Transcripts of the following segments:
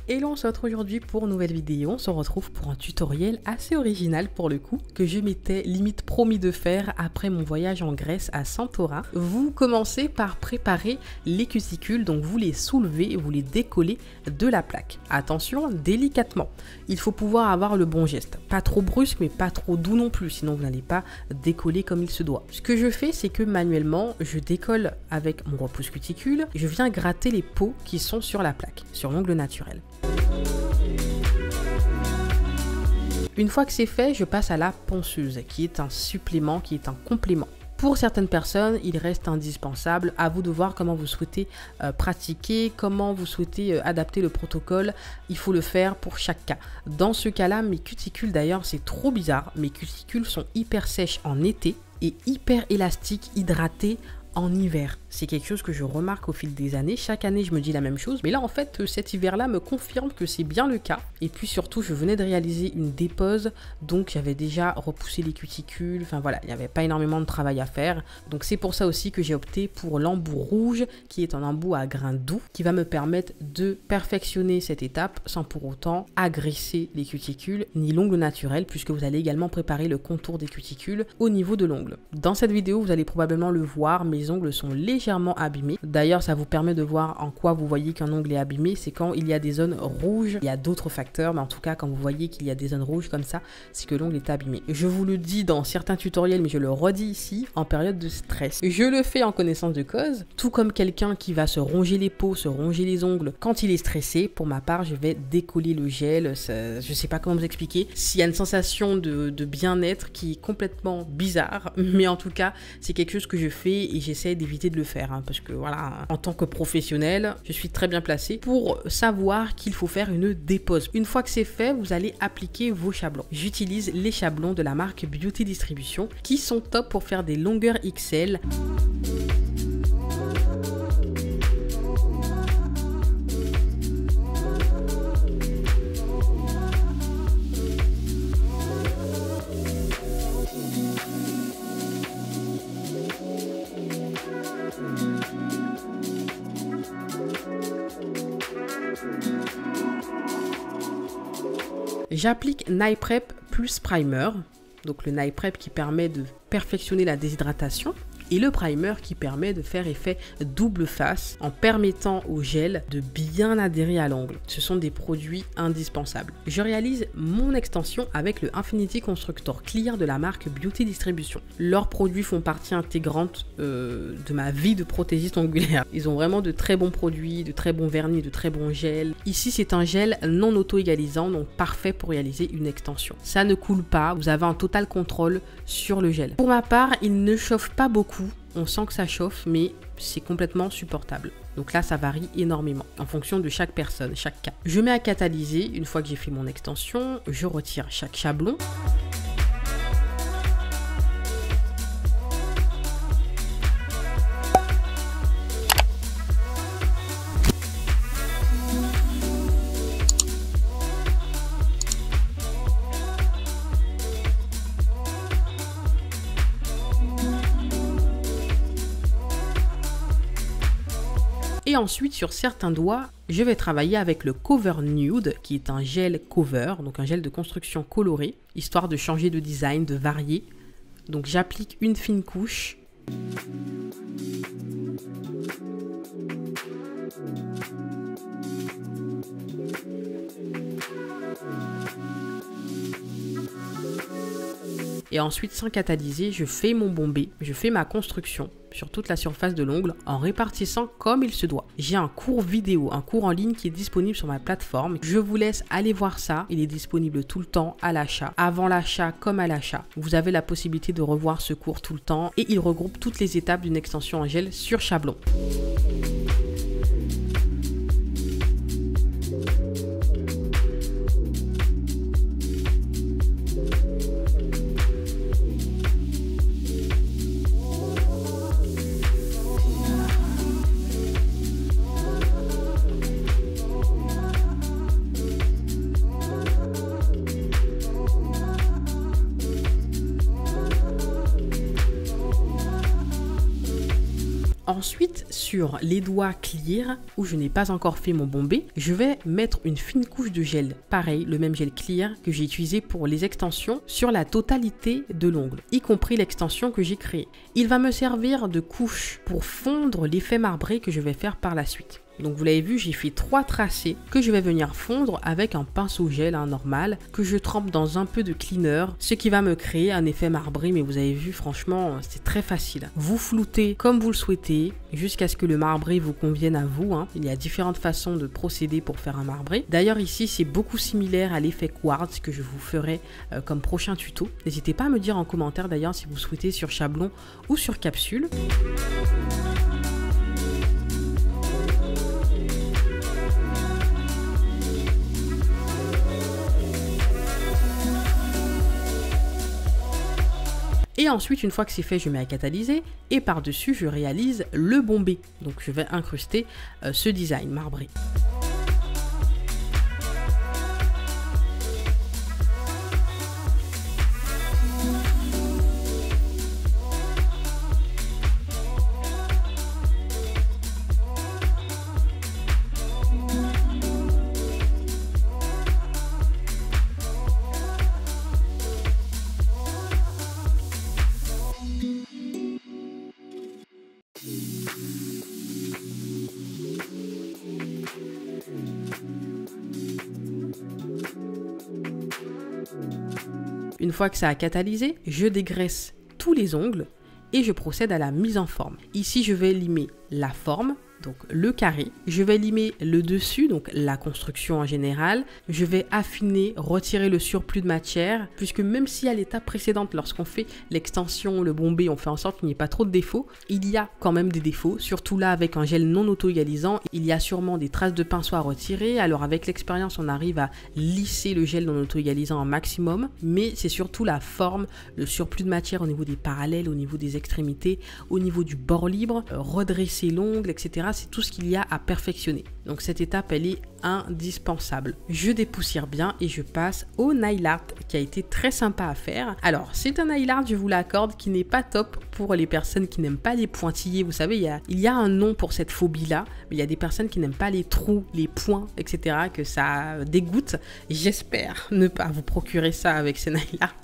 Et là on se retrouve aujourd'hui pour une nouvelle vidéo. On se retrouve pour un tutoriel assez original pour le coup, que je m'étais limite promis de faire après mon voyage en Grèce à Santorin. Vous commencez par préparer les cuticules, donc vous les soulevez et vous les décollez de la plaque. Attention, délicatement. Il faut pouvoir avoir le bon geste. Pas trop brusque mais pas trop doux non plus, sinon vous n'allez pas décoller comme il se doit. Ce que je fais, c'est que manuellement, je décolle avec mon repousse cuticule. Je viens gratter les peaux qui sont sur la plaque, sur l'ongle naturel. Une fois que c'est fait, je passe à la ponceuse, qui est un supplément, qui est un complément. Pour certaines personnes, il reste indispensable. À vous de voir comment vous souhaitez pratiquer, comment vous souhaitez adapter le protocole. Il faut le faire pour chaque cas. Dans ce cas-là, mes cuticules, d'ailleurs, c'est trop bizarre. Mes cuticules sont hyper sèches en été et hyper élastiques, hydratées en hiver. C'est quelque chose que je remarque au fil des années. Chaque année, je me dis la même chose. Mais là, en fait, cet hiver-là me confirme que c'est bien le cas. Et puis surtout, je venais de réaliser une dépose. Donc, j'avais déjà repoussé les cuticules. Enfin voilà, il n'y avait pas énormément de travail à faire. Donc, c'est pour ça aussi que j'ai opté pour l'embout rouge, qui est un embout à grains doux, qui va me permettre de perfectionner cette étape sans pour autant agresser les cuticules, ni l'ongle naturel, puisque vous allez également préparer le contour des cuticules au niveau de l'ongle. Dans cette vidéo, vous allez probablement le voir, mes ongles sont légèrement abîmés. D'ailleurs, ça vous permet de voir en quoi vous voyez qu'un ongle est abîmé. C'est quand il y a des zones rouges. Il y a d'autres facteurs, mais en tout cas, quand vous voyez qu'il y a des zones rouges comme ça, c'est que l'ongle est abîmé. Je vous le dis dans certains tutoriels, mais je le redis ici, en période de stress. Je le fais en connaissance de cause, tout comme quelqu'un qui va se ronger les peaux, se ronger les ongles quand il est stressé. Pour ma part, je vais décoller le gel. Je sais pas comment vous expliquer. S'il y a une sensation de bien-être qui est complètement bizarre, mais en tout cas, c'est quelque chose que je fais et j'essaie d'éviter de le faire, hein, parce que voilà, en tant que professionnel, je suis très bien placée pour savoir qu'il faut faire une dépose. Une fois que c'est fait, vous allez appliquer vos chablons. J'utilise les chablons de la marque Beauty Distribution qui sont top pour faire des longueurs XL. J'applique Night Prep plus Primer, donc le Night Prep qui permet de perfectionner la déshydratation et le primer qui permet de faire effet double face en permettant au gel de bien adhérer à l'ongle. Ce sont des produits indispensables. Je réalise mon extension avec le Infinity Constructor Clear de la marque Beauty Distribution. Leurs produits font partie intégrante de ma vie de prothésiste ongulaire. Ils ont vraiment de très bons produits, de très bons vernis, de très bons gels. Ici, c'est un gel non auto-égalisant, donc parfait pour réaliser une extension. Ça ne coule pas, vous avez un total contrôle sur le gel. Pour ma part, il ne chauffe pas beaucoup. On sent que ça chauffe, mais c'est complètement supportable. Donc là, ça varie énormément en fonction de chaque personne, chaque cas. Je mets à catalyser. Une fois que j'ai fait mon extension, je retire chaque chablon. Et ensuite, sur certains doigts, je vais travailler avec le Cover Nude, qui est un gel cover, donc un gel de construction coloré, histoire de changer de design, de varier. Donc j'applique une fine couche. Et ensuite, sans catalyser, je fais mon bombé, je fais ma construction sur toute la surface de l'ongle en répartissant comme il se doit. J'ai un cours vidéo, un cours en ligne qui est disponible sur ma plateforme. Je vous laisse aller voir ça. Il est disponible tout le temps à l'achat, avant l'achat comme à l'achat. Vous avez la possibilité de revoir ce cours tout le temps et il regroupe toutes les étapes d'une extension en gel sur chablon. Ensuite, sur les doigts clear, où je n'ai pas encore fait mon bombé, je vais mettre une fine couche de gel. Pareil, le même gel clear que j'ai utilisé pour les extensions sur la totalité de l'ongle, y compris l'extension que j'ai créée. Il va me servir de couche pour fondre l'effet marbré que je vais faire par la suite. Donc vous l'avez vu, j'ai fait 3 tracés que je vais venir fondre avec un pinceau gel normal que je trempe dans un peu de cleaner, ce qui va me créer un effet marbré. Mais vous avez vu, franchement, c'est très facile. Vous floutez comme vous le souhaitez jusqu'à ce que le marbré vous convienne à vous. Il y a différentes façons de procéder pour faire un marbré. D'ailleurs ici, c'est beaucoup similaire à l'effet quartz que je vous ferai comme prochain tuto. N'hésitez pas à me dire en commentaire d'ailleurs si vous souhaitez sur chablon ou sur capsule. Et ensuite, une fois que c'est fait, je mets à catalyser et par-dessus, je réalise le bombé. Donc, je vais incruster ce design marbré. Une fois que ça a catalysé, je dégraisse tous les ongles et je procède à la mise en forme. Ici, je vais limer la forme, donc le carré. Je vais limer le dessus, donc la construction en général. Je vais affiner, retirer le surplus de matière, puisque même si à l'étape précédente, lorsqu'on fait l'extension, le bombé, on fait en sorte qu'il n'y ait pas trop de défauts, il y a quand même des défauts, surtout là avec un gel non auto-égalisant. Il y a sûrement des traces de pinceau à retirer. Alors avec l'expérience, on arrive à lisser le gel non auto-égalisant un maximum, mais c'est surtout la forme, le surplus de matière au niveau des parallèles, au niveau des extrémités, au niveau du bord libre, redresser l'ongle, etc. C'est tout ce qu'il y a à perfectionner. Donc cette étape, elle est indispensable. Je dépoussière bien et je passe au nail art qui a été très sympa à faire. Alors, c'est un nail art, je vous l'accorde, qui n'est pas top pour les personnes qui n'aiment pas les pointillés. Vous savez, il y a un nom pour cette phobie-là, mais il y a des personnes qui n'aiment pas les trous, les points, etc., que ça dégoûte. J'espère ne pas vous procurer ça avec ces nail art.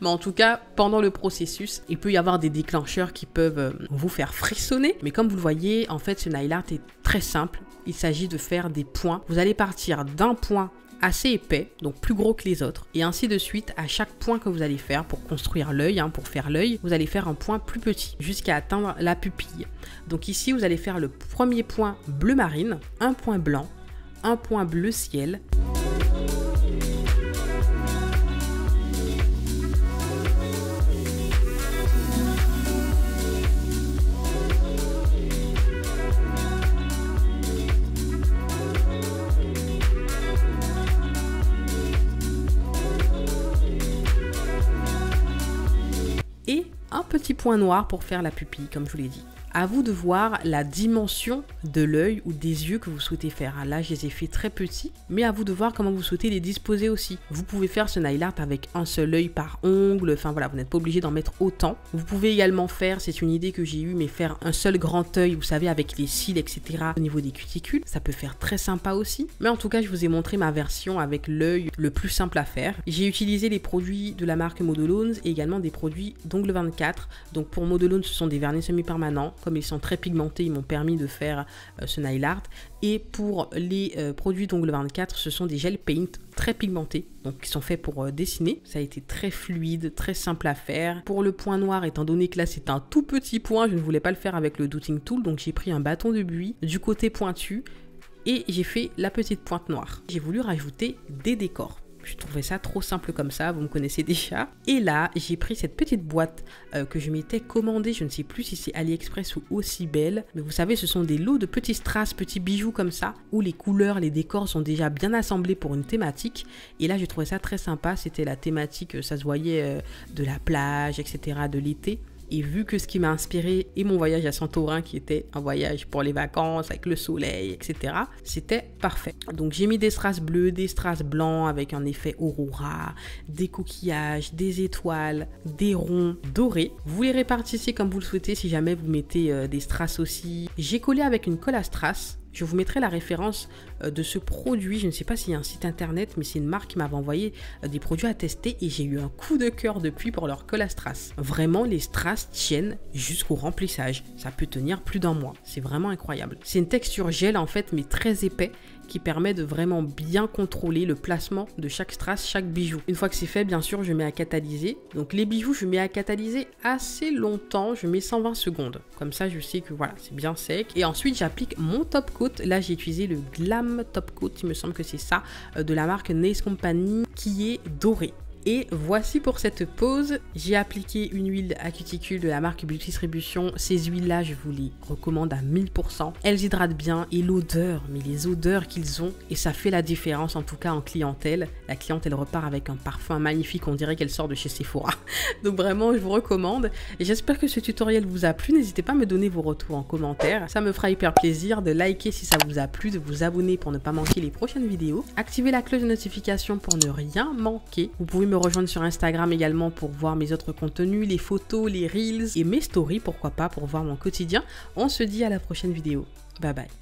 Mais en tout cas, pendant le processus, il peut y avoir des déclencheurs qui peuvent vous faire frissonner. Mais comme vous le voyez, en fait, ce nail art est très simple. Il s'agit de faire des points. Vous allez partir d'un point assez épais, donc plus gros que les autres, et ainsi de suite. À chaque point que vous allez faire pour construire l'œil, pour faire l'œil, vous allez faire un point plus petit jusqu'à atteindre la pupille. Donc ici, vous allez faire le premier point bleu marine, un point blanc, un point bleu ciel. Et un petit point noir pour faire la pupille, comme je vous l'ai dit. À vous de voir la dimension de l'œil ou des yeux que vous souhaitez faire. Là, je les ai fait très petits, mais à vous de voir comment vous souhaitez les disposer aussi. Vous pouvez faire ce nail art avec un seul œil par ongle. Enfin voilà, vous n'êtes pas obligé d'en mettre autant. Vous pouvez également faire, c'est une idée que j'ai eue, mais faire un seul grand œil, vous savez, avec les cils, etc. au niveau des cuticules. Ça peut faire très sympa aussi. Mais en tout cas, je vous ai montré ma version avec l'œil le plus simple à faire. J'ai utilisé les produits de la marque Modelones et également des produits d'Ongle 24. Donc pour Modelones, ce sont des vernis semi-permanents. Comme ils sont très pigmentés, ils m'ont permis de faire ce nail art. Et pour les produits d'Ongle 24, ce sont des gel paint très pigmentés, donc qui sont faits pour dessiner. Ça a été très fluide, très simple à faire. Pour le point noir, étant donné que là c'est un tout petit point, je ne voulais pas le faire avec le Dotting Tool, donc j'ai pris un bâton de buis du côté pointu et j'ai fait la petite pointe noire. J'ai voulu rajouter des décors. Je trouvais ça trop simple comme ça, vous me connaissez déjà. Et là, j'ai pris cette petite boîte que je m'étais commandée, je ne sais plus si c'est AliExpress ou Aussi Belle, mais vous savez, ce sont des lots de petits strass, petits bijoux comme ça, où les couleurs, les décors sont déjà bien assemblés pour une thématique. Et là, j'ai trouvé ça très sympa, c'était la thématique, ça se voyait de la plage, etc., de l'été. Et vu que ce qui m'a inspiré est mon voyage à Santorin, qui était un voyage pour les vacances, avec le soleil, etc., c'était parfait. Donc j'ai mis des strass bleus, des strass blancs avec un effet aurora, des coquillages, des étoiles, des ronds dorés. Vous les répartissez comme vous le souhaitez si jamais vous mettez des strass aussi. J'ai collé avec une colle à strass. Je vous mettrai la référence de ce produit. Je ne sais pas s'il y a un site internet, mais c'est une marque qui m'avait envoyé des produits à tester et j'ai eu un coup de cœur depuis pour leur colle à strass. Vraiment, les strass tiennent jusqu'au remplissage. Ça peut tenir plus d'1 mois. C'est vraiment incroyable. C'est une texture gel en fait, mais très épais, qui permet de vraiment bien contrôler le placement de chaque strass, chaque bijou. Une fois que c'est fait, bien sûr, je mets à catalyser. Donc les bijoux, je mets à catalyser assez longtemps. Je mets 120 secondes. Comme ça, je sais que voilà, c'est bien sec. Et ensuite, j'applique mon top coat. Là, j'ai utilisé le Glam Top Coat, il me semble que c'est ça, de la marque Nails Company, qui est doré. Et voici pour cette pose, j'ai appliqué une huile à cuticule de la marque Beauty Distribution. Ces huiles-là, je vous les recommande à 1000%. Elles hydratent bien et l'odeur, mais les odeurs qu'ils ont, et ça fait la différence en tout cas en clientèle. La cliente, elle repart avec un parfum magnifique, on dirait qu'elle sort de chez Sephora. Donc vraiment, je vous recommande. Et j'espère que ce tutoriel vous a plu. N'hésitez pas à me donner vos retours en commentaire. Ça me fera hyper plaisir de liker si ça vous a plu, de vous abonner pour ne pas manquer les prochaines vidéos. Activez la cloche de notification pour ne rien manquer. Vous pouvez me rejoindre sur Instagram également pour voir mes autres contenus, les photos, les reels et mes stories, pourquoi pas, pour voir mon quotidien. On se dit à la prochaine vidéo. Bye bye.